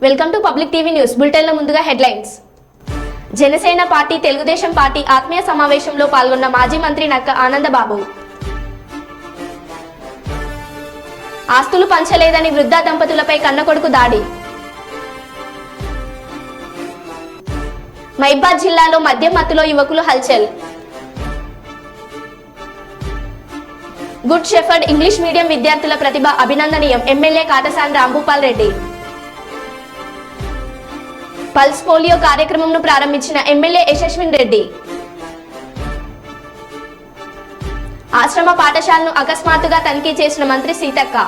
Welcome to public TV news బులెటిన్ల ముందుగా headlines. Janasena party Telugudesam party ఆత్మీయ సమావేశంలో పాల్గొన్న మాజీ మంత్రి నక్క ఆనందబాబు. ఆస్తులు పంచలేదని వృద్ధ దంపతులపై కన్నకొడుకు దాడి. మహిబాద్ జిల్లాలో మద్యం మత్తులో యువకులు హల్చల్. గుడ్ షెఫర్డ్ ఇంగ్లీష్ మీడియం విద్యార్థుల ప్రతిభ అభినందనీయం MLA Katasani Rambhupal Reddy. Pulse polio కార్యక్రమంను ప్రారంభించిన ఎమ్మెల్యే యశస్విన్ రెడ్డి. ఆశ్రమ పాఠశాలను అకస్మాత్తుగా తనిఖీ చేసిన మంత్రి సీతక్క.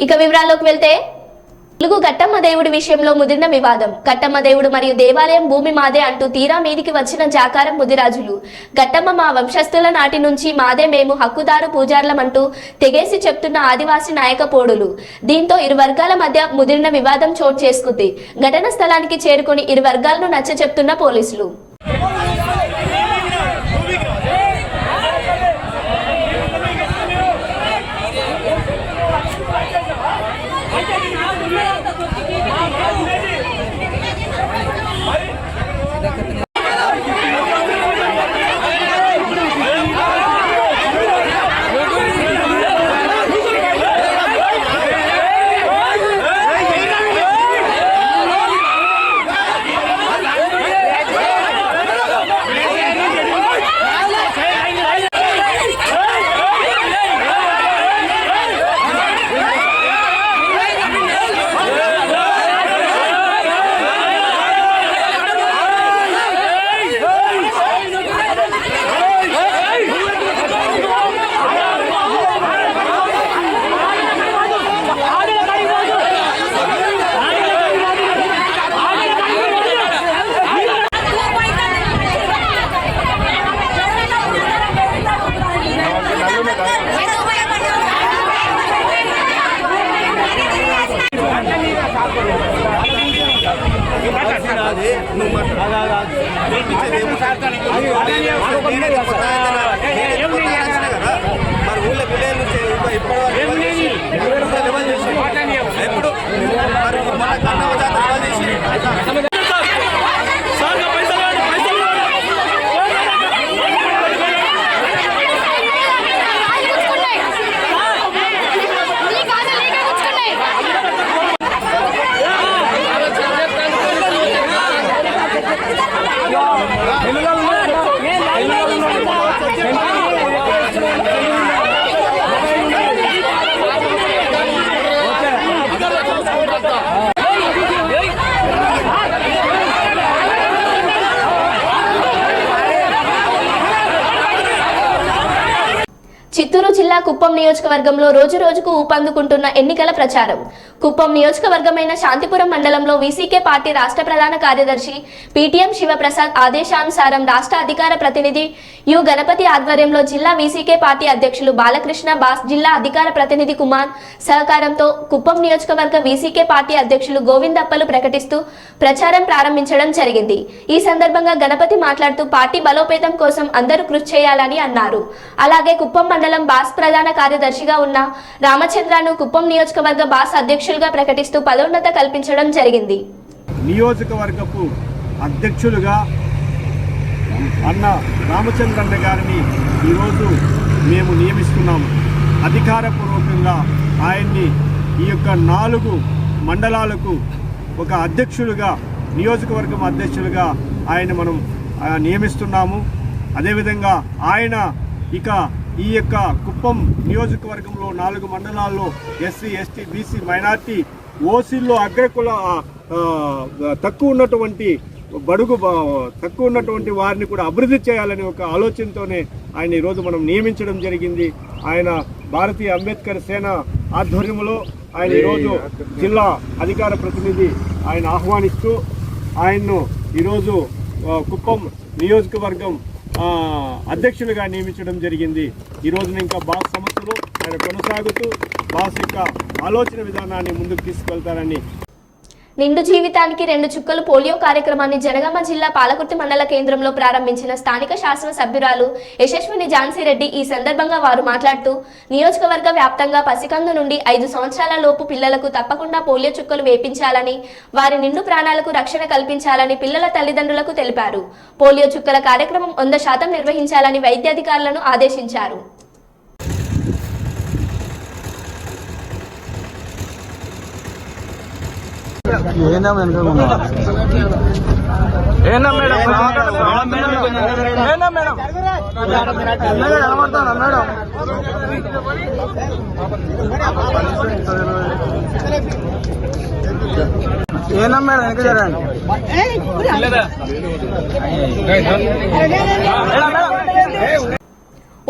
ఇక వివరాల్లోకి వెళ్తే, తెలుగు గట్టమ్మ దేవుడి విషయంలో ముదిరిన వివాదం. గట్టమ్మ దేవుడు మరియు దేవాలయం భూమి మాదే అంటూ తీరా మీదికి వచ్చిన జాకారం ముదిరాజులు. గట్టమ్మ మా వంశస్థుల నాటి నుంచి మాదే, మేము హక్కుదారు పూజార్లమంటూ తెగేసి చెప్తున్న ఆదివాసీ నాయక పోడులు. దీంతో ఇరు వర్గాల మధ్య ముదిరిన వివాదం చోటు చేసుకుంది. ఘటన స్థలానికి చేరుకొని ఇరు వర్గాలను నచ్చ చెప్తున్న పోలీసులు. చిత్తూరు జిల్లా కుప్పం నియోజకవర్గంలో రోజు రోజుకు ఊపందుకుంటున్న ఎన్నికల ప్రచారం. కుప్పం నియోజకవర్గమైన శాంతిపురం మండలంలో వీసీకే పార్టీ రాష్ట్ర ప్రధాన కార్యదర్శి పీటీఎం శివప్రసాద్ ఆదేశానుసారం రాష్ట్ర అధికార ప్రతినిధి యు గణపతి ఆధ్వర్యంలో జిల్లా వీసీకే పార్టీ అధ్యక్షులు బాలకృష్ణ బాస్, జిల్లా అధికార ప్రతినిధి కుమార్ సహకారంతో కుప్పం నియోజకవర్గ వీసీకే పార్టీ అధ్యక్షులు గోవిందప్పలు ప్రకటిస్తూ ప్రచారం ప్రారంభించడం జరిగింది. ఈ సందర్భంగా గణపతి మాట్లాడుతూ పార్టీ బలోపేతం కోసం అందరూ కృషి చేయాలని అన్నారు. అలాగే కుప్పం మండలం బాస్ ప్రధాన కార్యదర్శిగా ఉన్న రామచంద్రను కుప్పం నియోజకవర్గ బాస్ అధ్యక్షులుగా ప్రకటిస్తూ పదోన్నత కల్పించడం జరిగింది. నియోజకవర్గపు అధ్యక్షులుగా అన్న రామచంద్రన్న గారిని ఈరోజు మేము నియమిస్తున్నాము. అధికారపూర్వకంగా ఆయన్ని ఈ యొక్క 4 మండలాలకు ఒక అధ్యక్షులుగా, నియోజకవర్గం అధ్యక్షులుగా ఆయన మనం నియమిస్తున్నాము. అదేవిధంగా ఆయన ఇక ఈ యొక్క కుప్పం నియోజకవర్గంలో 4 మండలాల్లో ఎస్సీ, ఎస్టీ, బీసీ, మైనార్టీ, ఓసీల్లో అగ్రకుల తక్కువ ఉన్నటువంటి వారిని కూడా అభివృద్ధి చేయాలని ఒక ఆలోచనతోనే ఆయన ఈరోజు మనం నియమించడం జరిగింది. ఆయన భారతీయ అంబేద్కర్ సేన ఆధ్వర్యంలో ఆయన ఈరోజు జిల్లా అధికార ప్రతినిధి ఆయన ఆహ్వానిస్తూ ఆయన్ను ఈరోజు కుప్పం నియోజకవర్గం అధ్యక్షులుగా నియమించడం జరిగింది. ఈ రోజున ఇంకా బాస్ సంస్థలు ఆయన కొనసాగుతూ బాస్ యొక్క ఆలోచన విధానాన్ని ముందుకు తీసుకెళ్తారని నిండు జీవితానికి 2 చుక్కలు పోలియో కార్యక్రమాన్ని జనగామ జిల్లా పాలకుర్తి మండల కేంద్రంలో ప్రారంభించిన స్థానిక శాసన సభ్యురాలు యశస్విని ఝాన్సీ రెడ్డి ఈ సందర్భంగా వారు మాట్లాడుతూ నియోజకవర్గ వ్యాప్తంగా పసికందు నుండి 5 సంవత్సరాల లోపు పిల్లలకు తప్పకుండా పోలియో చుక్కలు వేపించాలని వారి నిండు ప్రాణాలకు రక్షణ కల్పించాలని పిల్లల తల్లిదండ్రులకు తెలిపారు. పోలియో చుక్కల కార్యక్రమం 100% నిర్వహించాలని వైద్యాధికారులను ఆదేశించారు. ఏనా మేడం వెనక జరండి.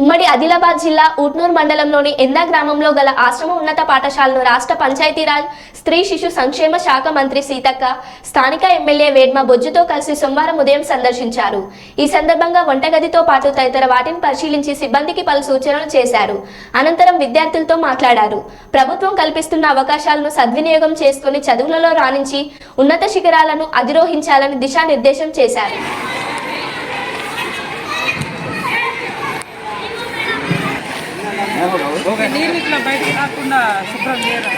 ఉమ్మడి ఆదిలాబాద్ జిల్లా ఊట్నూరు మండలంలోని ఎందా గ్రామంలో గల ఆశ్రమ ఉన్నత పాఠశాలను రాష్ట్ర పంచాయతీరాజ్ స్త్రీ శిశు సంక్షేమ శాఖ మంత్రి సీతక్క స్థానిక ఎమ్మెల్యే వేడ్మ బొజ్జుతో కలిసి సోమవారం ఉదయం సందర్శించారు. ఈ సందర్భంగా వంటగదితో పాటు తదితర వాటిని పరిశీలించి సిబ్బందికి పలు సూచనలు చేశారు. అనంతరం విద్యార్థులతో మాట్లాడారు. ప్రభుత్వం కల్పిస్తున్న అవకాశాలను సద్వినియోగం చేసుకుని చదువులలో రాణించి ఉన్నత శిఖరాలను అధిరోహించాలని దిశానిర్దేశం చేశారు. నీళ్ళు ఇట్లా బయటకు రాకుండా శుభ్రం చేయరా?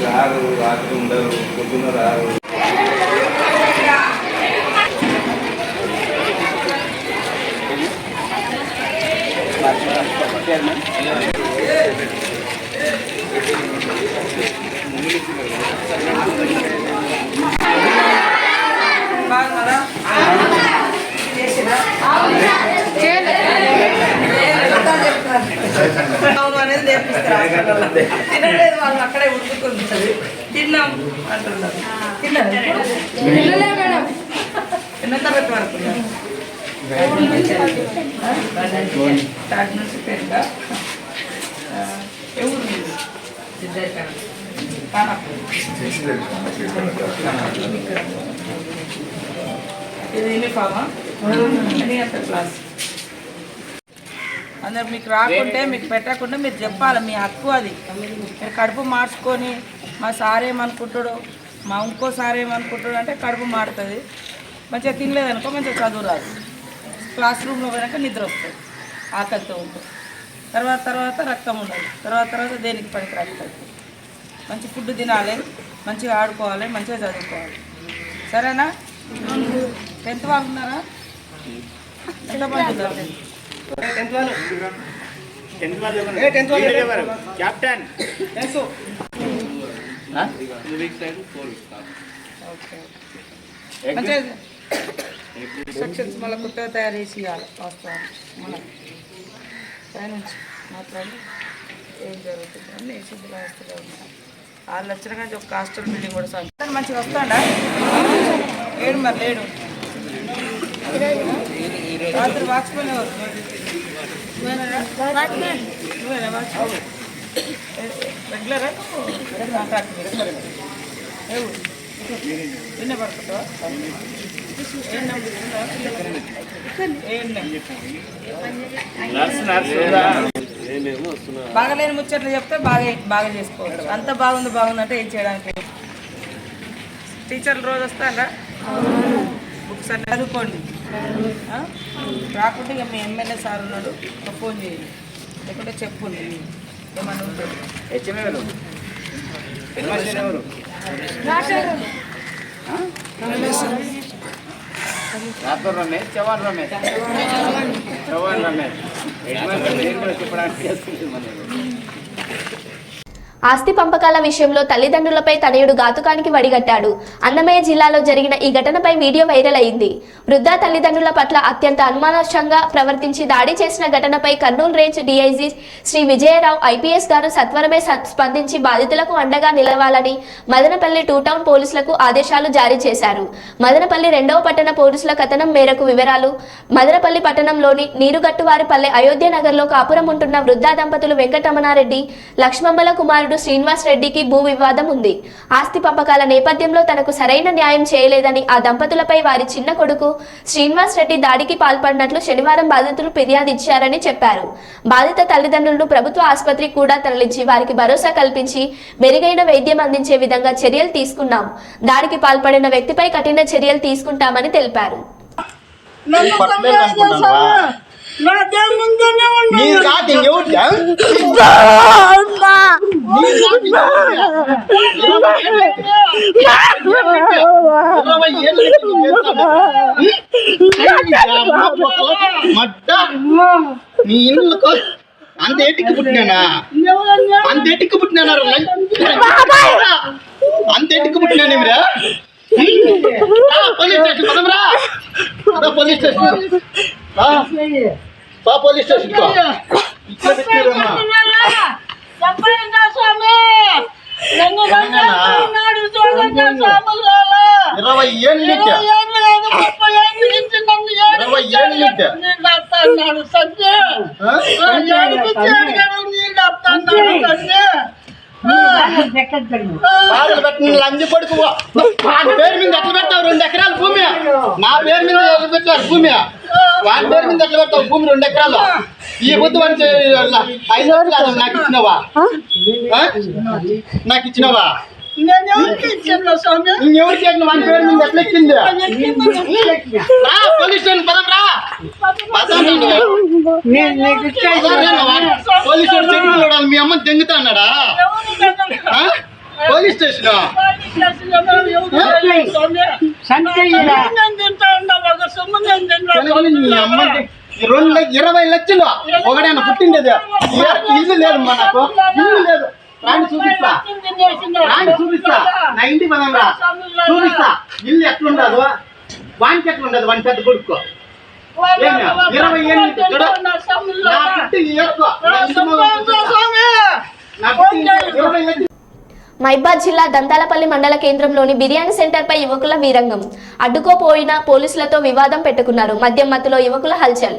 రాదు రాత్రి ఉండరు పొద్దున్న రాదు. అనేది నేర్పిస్తారు. తినలేదు వాళ్ళు అక్కడే ఉడుకుతుంది. తిన్నాం అంటున్నారు. తిన్నారు ఎన్నో తరగతి వరకు స్టార్ట్ నుంచి పెరుగా ఎవరు ఇది యూనిఫామా ఎంత క్లాస్ అందరు మీకు రాకుంటే మీకు పెట్టకుండా మీరు చెప్పాలి. మీ హక్కు అది. మీరు కడుపు మార్చుకొని మా సార్ ఏమనుకుంటాడు మా ఇంకో సార్ ఏమనుకుంటాడు అంటే కడుపు మారుతుంది. మంచిగా తినలేదనుకో మంచిగా చదువు రాదు. క్లాస్ రూమ్లో పోయినాక నిద్ర వస్తుంది. ఆకలితో ఉంటుంది. తర్వాత రక్తం ఉండదు. తర్వాత దేనికి పనికి రాస్తుంది. మంచి ఫుడ్ తినాలి, మంచిగా ఆడుకోవాలి, మంచిగా చదువుకోవాలి. సరేనా? 10th వాడుతున్నారా? ఎంతమంది ఉన్నారు? ఇన్స్ట్రక్షన్స్ మళ్ళీ కొత్తగా తయారు చేసి ఇవ్వాలి. వాస్తవం మన పైనుంచి మాట్లాడి ఏం జరుగుతుంది అని సిద్ధంగా వస్తూనే ఉంటాం. 6 లక్షల కానీ ఒక హాస్టల్ బిల్డింగ్ కూడా సార్ మంచిగా వస్తాడా? ఏడు మరి లేడు. రాత్రి వాచ్మెన్ ఎవరు? నువ్వేనా వాచ్మెన్? రెగ్యులరా కాంట్రాక్ట్ మీద నిన్న పడుకుంటావా? బాగాలేని ముచ్చట్లు చెప్తే బాగా చేసుకోవచ్చు. అంత బాగుందంటే ఏం చేయడానికి. టీచర్లు రోజు వస్తారా? బుక్స్ అన్నీ చదువుకోండి. రాకుంటే ఇక మీ ఎమ్మెల్యే సార్ ఉన్నాడు, ఫోన్ చేయండి. లేకుంటే చెప్పుంది ఏమన్నా ఉంటుంది. రాథోర్ రమేష్, చవాన్ రమేష్, చెప్పడానికి చేస్తుంది మనది. ఆస్తి పంపకాల విషయంలో తల్లిదండ్రులపై తనయుడు ఘాతుకానికి వడిగట్టాడు. అన్నమయ్య జిల్లాలో జరిగిన ఈ ఘటనపై వీడియో వైరల్ అయింది. వృద్ధ తల్లిదండ్రుల పట్ల అత్యంత అనుమానాస్పదంగా ప్రవర్తించి దాడి చేసిన ఘటనపై Kurnool range DIG Shri Vijayarao IPS గారు సత్వరమే స్పందించి బాధితులకు అండగా నిలవాలని మదనపల్లి 2 టౌన్ పోలీసులకు ఆదేశాలు జారీ చేశారు. మదనపల్లి 2వ పట్టణ పోలీసుల కథనం మేరకు వివరాలు. మదనపల్లి పట్టణంలోని నీరుగట్టువారిపల్లె అయోధ్య నగర్లో కాపురం ఉంటున్న వృద్ధ దంపతులు వెంకటరమణారెడ్డి, లక్ష్మమ్మల కుమారుడు శ్రీనివాస్ రెడ్డికి భూ వివాదం ఉంది. ఆస్తి పంపకాల నేపథ్యంలో తనకు సరైన న్యాయం చేయలేదని ఆ దంపతులపై వారి చిన్న కొడుకు శ్రీనివాస్ రెడ్డి దాడికి పాల్పడినట్లు శనివారం బాధితులు ఫిర్యాదు ఇచ్చారని చెప్పారు. బాధిత తల్లిదండ్రులను ప్రభుత్వ ఆసుపత్రికి కూడా తరలించి వారికి భరోసా కల్పించి మెరుగైన వైద్యం అందించే విధంగా చర్యలు తీసుకున్నాం. దాడికి పాల్పడిన వ్యక్తిపై కఠిన చర్యలు తీసుకుంటామని తెలిపారు. నీ ఇల్లు అంతేటికి పుట్టినానా అంతేటికి పుట్టినానా అంతేటికి పుట్టినానేమిరా పోలీస్ స్టేషన్ పదమరా పోలీస్ స్టేషన్ పోలీస్ స్టేషన్ 20 ఏళ్ళు 20 పడుకు వాడి పేరు మీద ఎట్లా పెడతావు 2 ఎకరాల భూమి నా పేరు మీద పెట్టారు భూమి వాడి పేరు మీద ఎట్లా పెడతావు భూమి 2 ఎకరాలు ఈ బుద్ధి వాడికి 5 లక్షలు నాకు ఇచ్చినవా ఎవరికి చేసిన వాడి పేరు మీద ఎట్లా ఎక్కింది పోలీస్ స్టేషన్ పదరా పోలీస్ స్టేషన్ మీ అమ్మ దెంగుతా అన్నాడా పోలీస్ స్టేషన్ అమ్మ 20 లక్షలు ఒకడైనా పుట్టిండేది ఇల్లు లేదు మనకు ఇల్లు లేదు రాండి చూపిస్తా నా ఇంటి పదంరా చూపిస్తా ఇల్లు ఎట్లుండదు వానికి ఎట్లుండదు వాని పెద్ద కొడుకు 20 ఏళ్ళు మైబాద్ జిల్లా దంతాలపల్లి మండల కేంద్రంలోని బిర్యానీ సెంటర్పై యువకుల వీరంగం. అడ్డుకోపోయిన పోలీసులతో వివాదం పెట్టుకున్నారు. మద్యం మత్తులో యువకుల హల్చల్.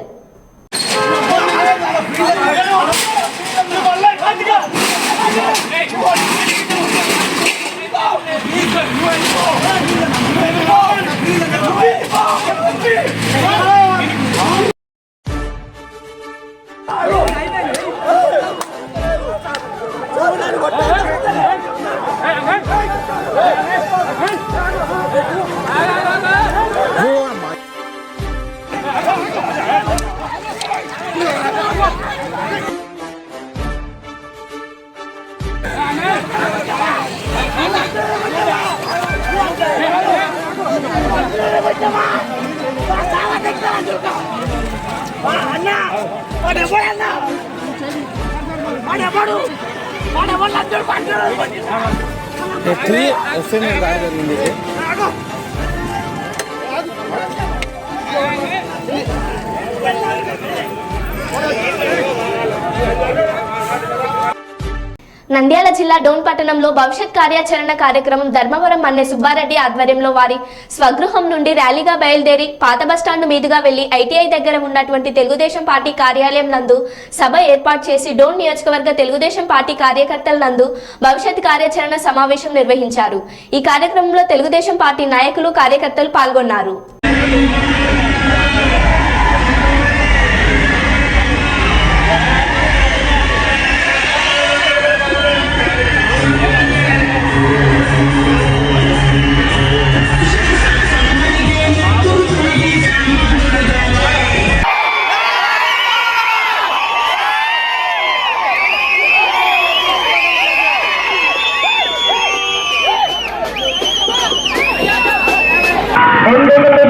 నంద్యాల జిల్లా డోన్ పట్టణంలో భవిష్యత్ కార్యాచరణ కార్యక్రమం ధర్మవరం మన్నె సుబ్బారెడ్డి ఆధ్వర్యంలో వారి స్వగృహం నుండి ర్యాలీగా బయలుదేరి పాత బస్టాండ్ మీదుగా వెళ్లి ఐటీఐ దగ్గర ఉన్నటువంటి తెలుగుదేశం పార్టీ కార్యాలయం నందు సభ ఏర్పాటు చేసి డోన్ నియోజకవర్గ తెలుగుదేశం పార్టీ కార్యకర్తల నందు భవిష్యత్ కార్యాచరణ సమావేశం నిర్వహించారు. ఈ కార్యక్రమంలో తెలుగుదేశం పార్టీ నాయకులు కార్యకర్తలు పాల్గొన్నారు.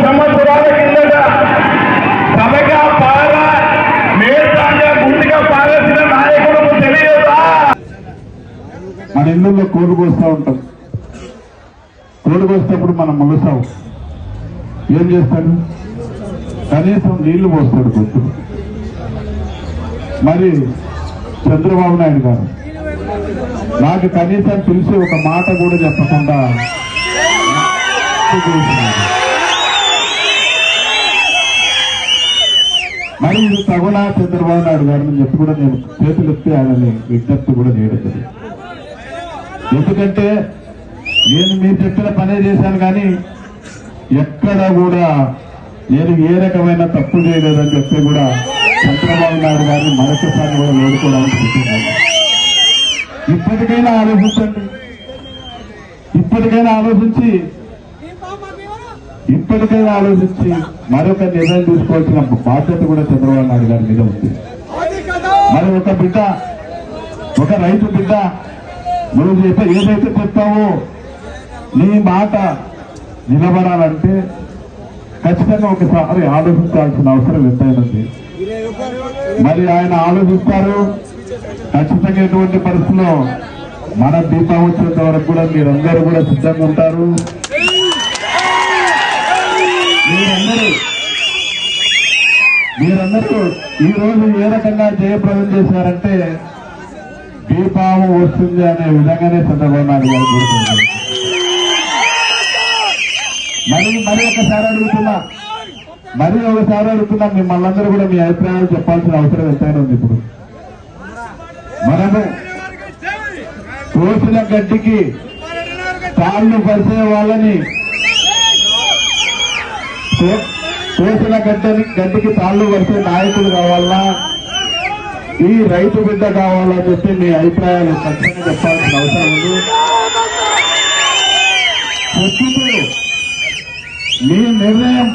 సంవత్సరాల కోడి కోస్తూ ఉంటాం. కోడి కోసేటప్పుడు మనం మొలుస్తాం, ఏం చేస్తాడు? కనీసం నీళ్లు పోస్తాడు గొంతు. మరి చంద్రబాబు నాయుడు గారు నాకు కనీసం పిలిచి ఒక మాట కూడా చెప్పకుండా మరి ఇది తగునా చంద్రబాబు నాయుడు గారిని చెప్పి కూడా నేను చేతులెత్తి ఆయనని విజ్ఞప్తి కూడా చేయడం. ఎందుకంటే నేను మీరు చెప్పిన పనే చేశాను, కానీ ఎక్కడ కూడా నేను ఏ రకమైన తప్పు చేయలేదని చెప్పి కూడా చంద్రబాబు నాయుడు గారిని మరొకసారి కూడా వేడుకోవడానికి చూస్తున్నాను. ఇప్పటికైనా ఆలోచించండి, ఇప్పటికైనా ఆలోచించి మరొక నిర్ణయం తీసుకోవాల్సిన బాధ్యత కూడా చంద్రబాబు నాయుడు గారి మీద ఉంది. మరి ఒక రైతు బిడ్డ నువ్వు ఏదైతే చెప్తావో నీ మాట నిలబడాలంటే ఖచ్చితంగా ఒకసారి ఆలోచించాల్సిన అవసరం ఎంతైనది. మరి ఆయన ఆలోచిస్తారు. ఖచ్చితంగా ఎటువంటి పరిస్థితుల్లో మన దీపం వచ్చేంత వరకు కూడా మీరందరూ కూడా సిద్ధంగా ఉంటారు. మీరందరూ ఈ రోజు ఏ రకంగా జయప్రదం చేశారంటే దీపాము వస్తుంది అనే విధంగానే చంద్రబాబు నాయుడు గారు కోరుకుంటున్నారు. మరి ఒకసారి అడుగుతున్నా మిమ్మల్ని అందరూ కూడా మీ అభిప్రాయాలు చెప్పాల్సిన అవసరం ఎంతైనా ఉంది. ఇప్పుడు మనము కోసిన గడ్డికి తాళ్ళు పరిచే వాళ్ళని, కోసిన గడ్డికి తాళ్ళు పరిచే నాయకులు కావాలా, ఈ రైతు బిడ్డ కావాలని చెప్పి మీ అభిప్రాయాలు ఖచ్చితంగా చెప్పాల్సిన అవసరం ఉంది. మీ నిర్ణయం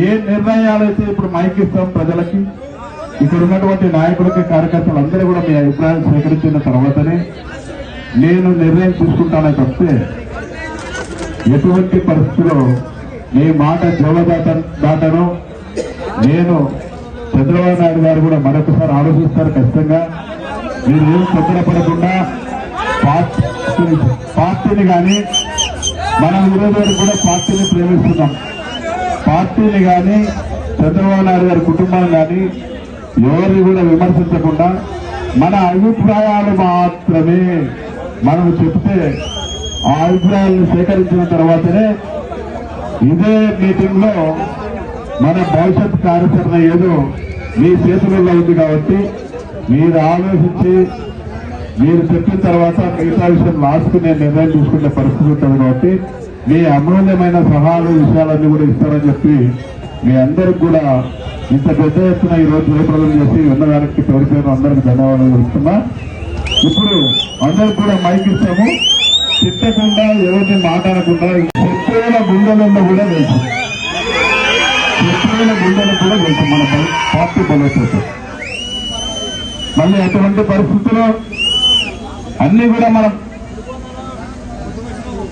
ఏ నిర్ణయాలైతే ఇప్పుడు మైకిస్తాం ప్రజలకి, ఇక్కడ ఉన్నటువంటి నాయకులకి కార్యకర్తలు అందరూ కూడా మీ అభిప్రాయాలు సేకరించిన తర్వాతనే నేను నిర్ణయం తీసుకుంటానే తప్పితే ఎటువంటి పరిస్థితిలో మీ మాట దాటను. నేను చంద్రబాబు నాయుడు గారు కూడా మరొకసారి ఆలోచిస్తారు. ఖచ్చితంగా మీరు ఏం తొందరపడకుండా పార్టీని కానీ మనం ఈరోజు వరకు కూడా పార్టీని ప్రేమిస్తున్నాం. పార్టీని కానీ చంద్రబాబు నాయుడు గారి కుటుంబం కానీ ఎవరిని కూడా విమర్శించకుండా మన అభిప్రాయాలు మాత్రమే మనం చెప్తే ఆ అభిప్రాయాలను సేకరించిన తర్వాతనే ఇదే మీటింగ్ లో మన భవిష్యత్ కార్యాచరణ ఏదో మీ చేతులలో ఉంది. కాబట్టి మీరు ఆలోచించి మీరు చెప్పిన తర్వాత మిగతా విషయం లాస్ట్కు నేను నిర్ణయం తీసుకునే పరిస్థితి ఉంటుంది. కాబట్టి మీ అమూల్యమైన సలహాలు విషయాలన్నీ కూడా ఇస్తారని చెప్పి మీ అందరికి కూడా ఇంత పెద్ద ఎత్తున ఈరోజు జయప్రదం చేసి ఉన్నదానికి పేరు పేరు అందరికి ధన్యవాదాలు తెలుస్తున్నా. ఇప్పుడు అందరికి కూడా మైక్ ఇస్తాము. తిట్టకుండా ఎవరిని మాట్లాడకుండా శత్రువుల గుండెలను కూడా తెలుసు, మన పార్టీ బలైపోతుంది. మళ్ళీ అటువంటి పరిస్థితుల్లో అన్ని కూడా మనం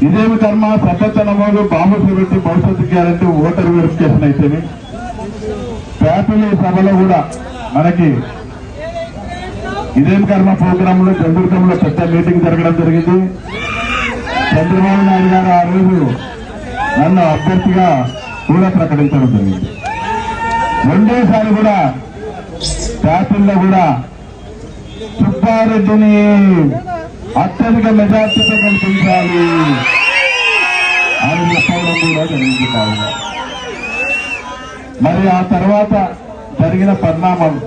ఇదేమి కర్మ సభ్యత నమోదు బాంబులు పెట్టి భవిష్యత్తు గ్యారంటీ ఓటర్ వెరిఫికేషన్ అయితేనే ప్యాపిలి సభలో కూడా మనకి ఇదేం కర్మ ప్రోగ్రామ్ లో చంద్రకంలో పెద్ద మీటింగ్ జరగడం జరిగింది. చంద్రబాబు నాయుడు గారు ఆ రోజు నన్ను అభ్యర్థిగా కూడా ప్రకటించడం జరిగింది. రెండోసారి కూడా ప్యాపిల్లో కూడా సుబ్బారెడ్డిని అత్యధిక మెజార్టీతో కల్పించాలి అని చెప్పడం కూడా జరిగింది. మరి ఆ తర్వాత జరిగిన పరిణామాలు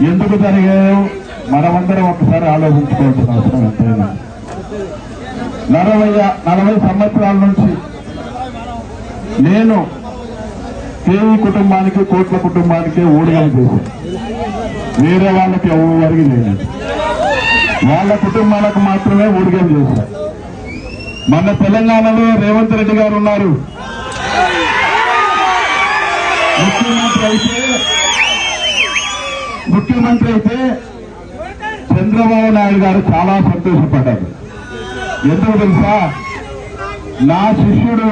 ఎందుకు జరిగాయో మనమందరం ఒకసారి ఆలోచించుకోవాల్సిన అవసరం ఎంతైనా. 40 సంవత్సరాల నుంచి నేను కేవీ కుటుంబానికి, కోట్ల కుటుంబానికి ఊడిగం చేశాను. వేరే వాళ్ళకి ఎవరికి లేదు, వాళ్ళ కుటుంబాలకు మాత్రమే ఊడిగం చేశారు. మన తెలంగాణలో రేవంత్ రెడ్డి గారు ఉన్నారు. ముఖ్యమంత్రి అయితే చంద్రబాబు నాయుడు గారు చాలా సంతోషపడ్డారు. ఎందుకు తెలుసా? నా శిష్యుడు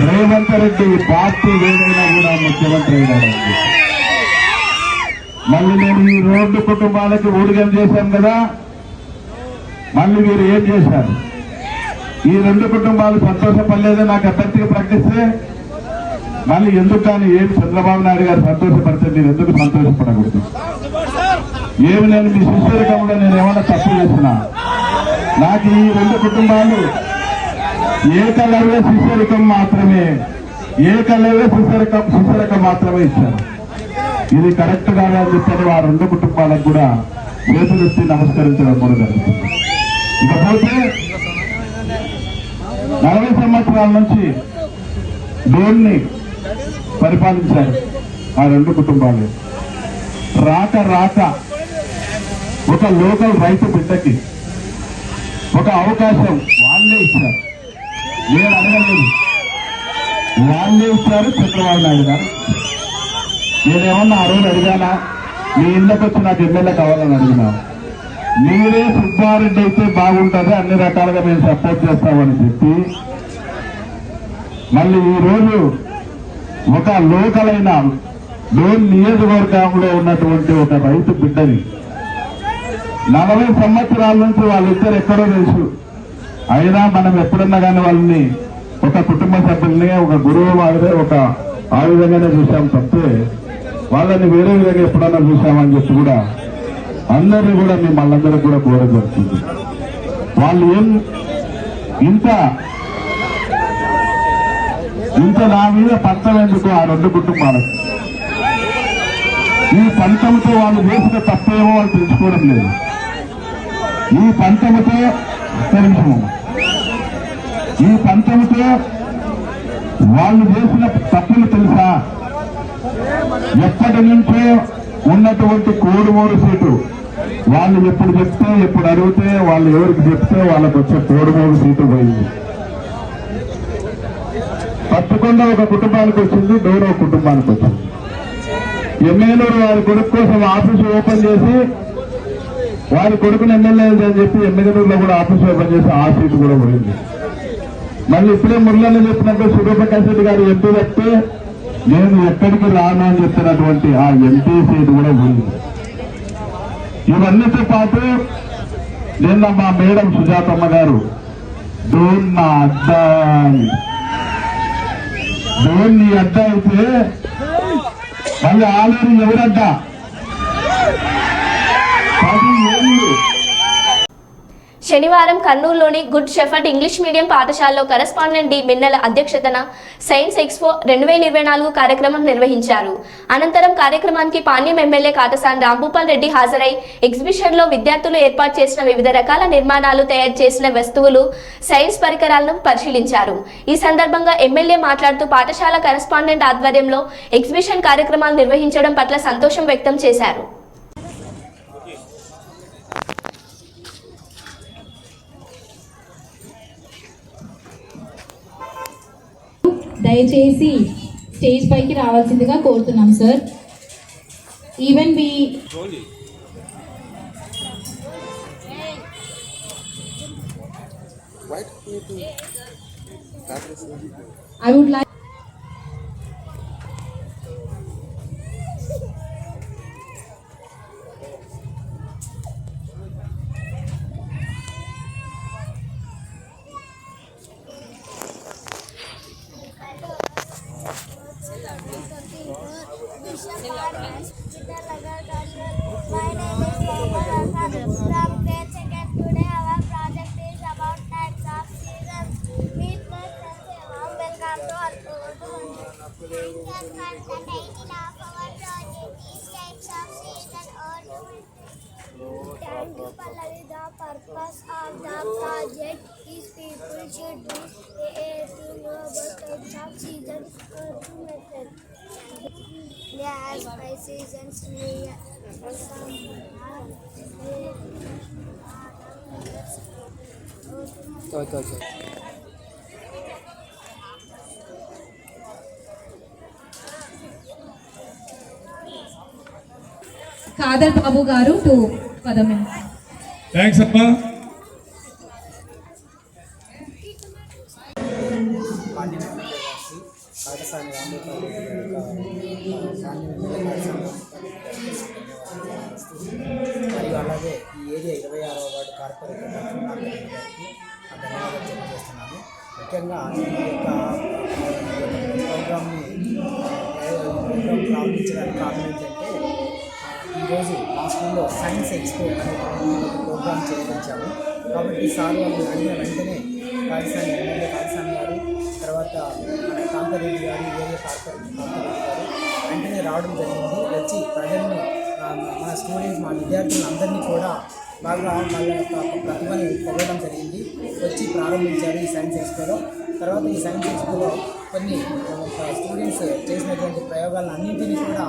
రేవంత్ రెడ్డి పార్టీ ఏదైనా కూడా ముఖ్యమంత్రి అయినాడు. మళ్ళీ నేను ఈ 2 కుటుంబాలకి ఊడిగం చేశాం కదా, మళ్ళీ వీరు ఏం చేశారు? ఈ రెండు కుటుంబాలు సంతోషపడలేదే నాకు అభ్యర్థిగా ప్రకటిస్తే మళ్ళీ ఎందుకు కానీ ఏమి చంద్రబాబు నాయుడు గారు సంతోషపడితే మీరు ఎందుకు సంతోషపడకూడదు? ఏమి నేను మీ శిష్యరికంలో నేను ఏమన్నా తప్పు చేసినా? నాకు ఈ రెండు కుటుంబాలు ఏకలవ్య శిష్యరికం మాత్రమే, ఏకలవ్య శిష్యరికం మాత్రమే ఇచ్చారు. ఇది కరెక్ట్ కాదని చెప్పని ఆ రెండు కుటుంబాలకు కూడా చేతులెత్తి నమస్కరించడం కూడా జరుగుతుంది. ఇకపోతే 40 సంవత్సరాల నుంచి డోన్ని పరిపాలించారు ఆ రెండు కుటుంబాలు. రాక రాక ఒక లోకల్ రైతు బిడ్డకి ఒక అవకాశం వాళ్ళే ఇచ్చారు. నేను అడగలేదు, వాళ్ళే ఇచ్చారు చంద్రబాబు నాయుడు గారు. నేనేమన్నా ఆ రోజు అడిగానా? మీ ఇళ్ళకి వచ్చి నాకు ఎమ్మెల్యే కావాలని అడిగినా? మీరే సుబ్బారెడ్డి అయితే బాగుంటుంది, అన్ని రకాలుగా మేము సపోర్ట్ చేస్తామని చెప్పి మళ్ళీ ఈ రోజు ఒక లోకల్ అయిన డోన్ నియోజకవర్గంలో ఉన్నటువంటి ఒక రైతు బిడ్డని 40 సంవత్సరాల నుంచి వాళ్ళిద్దరు ఎక్కడో తెలుసు. అయినా మనం ఎప్పుడన్నా కానీ వాళ్ళని ఒక కుటుంబ సభ్యుల్ని ఒక గురువు మాదిరే ఒక ఆ విధంగానే చూసాం తప్పే వాళ్ళని వేరే విధంగా ఎప్పుడన్నా చూసామని చెప్పి కూడా అందరినీ కూడా మిమ్మల్ని కూడా కోరడం జరుగుతుంది. వాళ్ళు ఏం ఇంత నా మీద పంతం ఎందుకు ఆ రెండు కుటుంబాలకు? ఈ పంతంతో వాళ్ళు చేసిన తప్పేమో వాళ్ళు తెలుసుకోవడం లేదు. ఈ పంతంతో వాళ్ళు చేసిన తప్పులు తెలుసా? ఎప్పటి నుంచో ఉన్నటువంటి కోడుమూరు సీటు వాళ్ళు ఎప్పుడు చెప్తే ఎప్పుడు అడిగితే వాళ్ళు ఎవరికి చెప్తే వాళ్ళకు వచ్చే కోడుమూరు సీటు పోయింది. పట్టుకొండ ఒక కుటుంబానికి వచ్చింది, డోర్ ఒక కుటుంబానికి వచ్చింది. ఎమ్మెల్యేలు వారి కొడుకు కోసం ఆఫీసు ఓపెన్ చేసి వారి కొడుకుని ఎమ్మెల్యే అని చెప్పి ఎమ్మెల్యేలో కూడా ఆఫీసు ఓపెన్ చేసి ఆ సీటు కూడా పోయింది. మళ్ళీ ఇప్పుడే మురళి చెప్పినట్టు సూర్యప్రకాష్ రెడ్డి గారు ఎంపీ చెప్తే నేను ఎక్కడికి రాను అని చెప్పినటువంటి ఆ ఎంపీ సీటు కూడా పోయింది. ఇవన్నీతో పాటు నిన్న మా మేడం సుజాతమ్మ గారు డోన్ నా అడ్డా అని, డోన్ నీ అడ్డా అయితే మళ్ళీ ఆలేరు ఎవరడ్డా? 10 ఏళ్ళు. శనివారం కర్నూలులోని గుడ్ షెఫర్డ్ ఇంగ్లీష్ మీడియం పాఠశాలలో కరెస్పాండెంట్ డి మిన్నెల అధ్యక్షతన సైన్స్ ఎక్స్పో 2024 కార్యక్రమం నిర్వహించారు. అనంతరం కార్యక్రమానికి పాణ్యం ఎమ్మెల్యే కాటసాని రాంభూపాల్ రెడ్డి హాజరై ఎగ్జిబిషన్లో విద్యార్థులు ఏర్పాటు చేసిన వివిధ రకాల నిర్మాణాలు, తయారు చేసిన వస్తువులు, సైన్స్ పరికరాలను పరిశీలించారు. ఈ సందర్భంగా ఎమ్మెల్యే మాట్లాడుతూ పాఠశాల కరెస్పాండెంట్ ఆధ్వర్యంలో ఎగ్జిబిషన్ కార్యక్రమాలు నిర్వహించడం పట్ల సంతోషం వ్యక్తం చేశారు. దయచేసి స్టేజ్ పైకి రావాల్సిందిగా కోరుతున్నాం sir. Even I would like My name is Mohammed Hassan from grade 2nd. Today our project is about types of seasons. Meet my friends and warm welcome to our program. Content 18 of our project is types of season ornament. Thank you, Pallavi. The purpose of the project is people should be able to know about types of seasons ornament. There are 5 seasons here. Khadar బాబు గారు to పదమే. Thanks అమ్మా. కాటసాని రాంభూపాల్ రెడ్డి గారి మరియు అలాగే ఈ area 26వ ward corporator doctor గారికి ధన్యవాదాలు తెలియజేస్తున్నాను. ముఖ్యంగా ఈ యొక్క ప్రోగ్రామ్ని ప్రారంభించడానికి కారణం ఏంటంటే ఈరోజు మా స్కూల్లో సైన్స్ ఎక్స్పో అనే ప్రోగ్రామ్ చేయవచ్చాము. కాబట్టి సార్ వాళ్ళు అడిగిన వెంటనే కాళీస్వామి ఎమ్మెల్యే కాళీస్వామి గారు, తర్వాత మన కాంతారెడ్డి గారు, ఏరియా కార్పొరేటర్ కాంతారెడ్డి గారు వెంటనే రావడం జరిగింది. వచ్చి ప్రజల్ని మన స్టూడెంట్స్ మా విద్యార్థులందరినీ కూడా బాగా వాళ్ళ యొక్క ప్రతిభని పొగడం జరిగింది. వచ్చి ప్రారంభించారు ఈ సైన్స్ ఎక్స్పోలో. తర్వాత ఈ సైన్స్ ఎక్స్పోలో కొన్ని స్టూడెంట్స్ చేసినటువంటి ప్రయోగాలను అన్నింటినీ కూడా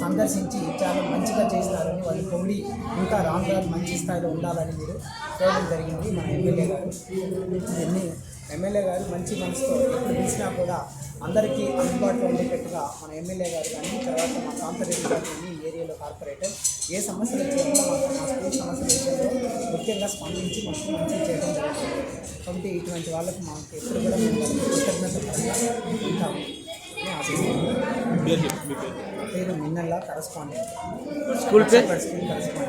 సందర్శించి చాలా మంచిగా చేస్తారని వాళ్ళు పొగిడి ఇంకా రాను మంచి స్థాయిలో ఉండాలని మీరు చూడడం జరిగింది. మన ఎమ్మెల్యే గారు మంచి మనసుతో ఎప్పుడు పిలిచినా కూడా అందరికీ అందుబాటులో ఉండేటట్టుగా మన ఎమ్మెల్యే గారు కానీ, తర్వాత మా కాంతారెడ్డి గారు ఈ ఏరియాలో కార్పొరేటర్ ఏ సమస్యలు వచ్చినా మా స్కూల్ సమస్యల విషయంలో ముఖ్యంగా స్పందించి మాకు మంచి చేయడం జరుగుతుంది. కాబట్టి ఇటువంటి వాళ్ళకు మాకు ఎప్పుడు కూడా మేము కృతజ్ఞత ఉంటాము అని ఆశిస్తున్నాము. పేరు మిన్నల్లా కరస్పాండెంట్, స్కూల్ కరస్పాండెంట్.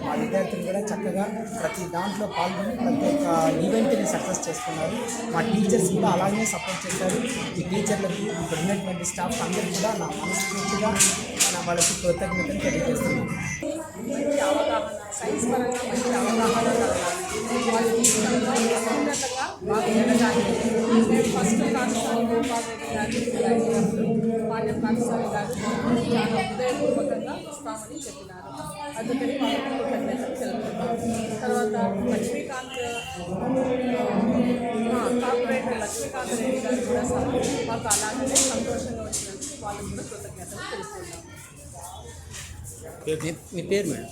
మా విద్యార్థులు కూడా చక్కగా ప్రతి దాంట్లో పాల్గొని ప్రతి ఒక్క ఈవెంట్ని సక్సెస్ చేస్తున్నారు. మా టీచర్స్ కూడా అలాగే సపోర్ట్ చేశారు. ఈ టీచర్లకు ఇక్కడ ఉన్నటువంటి స్టాఫ్ అందరికీ కూడా నా మనస్ఫూర్తిగా వాళ్ళకి కృతజ్ఞతలు తెలియజేస్తున్నాను. మంచి అవగాహన, సైన్స్ పరంగా మంచి అవగాహన వాళ్ళు తీసుకున్నట్టుగా మాకు ఎదగాలి. మేము ఫస్ట్ కాళీస్వామి గోపాలరెడ్డి గారు పాండ్యం కాళీస్వామి గారు చాలా హృదయపూర్వకంగా ఇస్తామని చెప్పినారు. అందుకని వాళ్ళకి కృతజ్ఞతలు తెలుపుతున్నాం. తర్వాత లక్ష్మీకాంత్ కార్పొరేటర్ లక్ష్మీకాంత్ రెడ్డి గారు కూడా మాకు అలాగే సంతోషంగా వచ్చినందుకు వాళ్ళకి కూడా కృతజ్ఞతలు తెలుపుతున్నాం. మీ పేరు మేడం?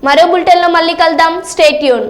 మరో బులెటిన్లో మళ్ళీ కలుద్దాం. Stay tune.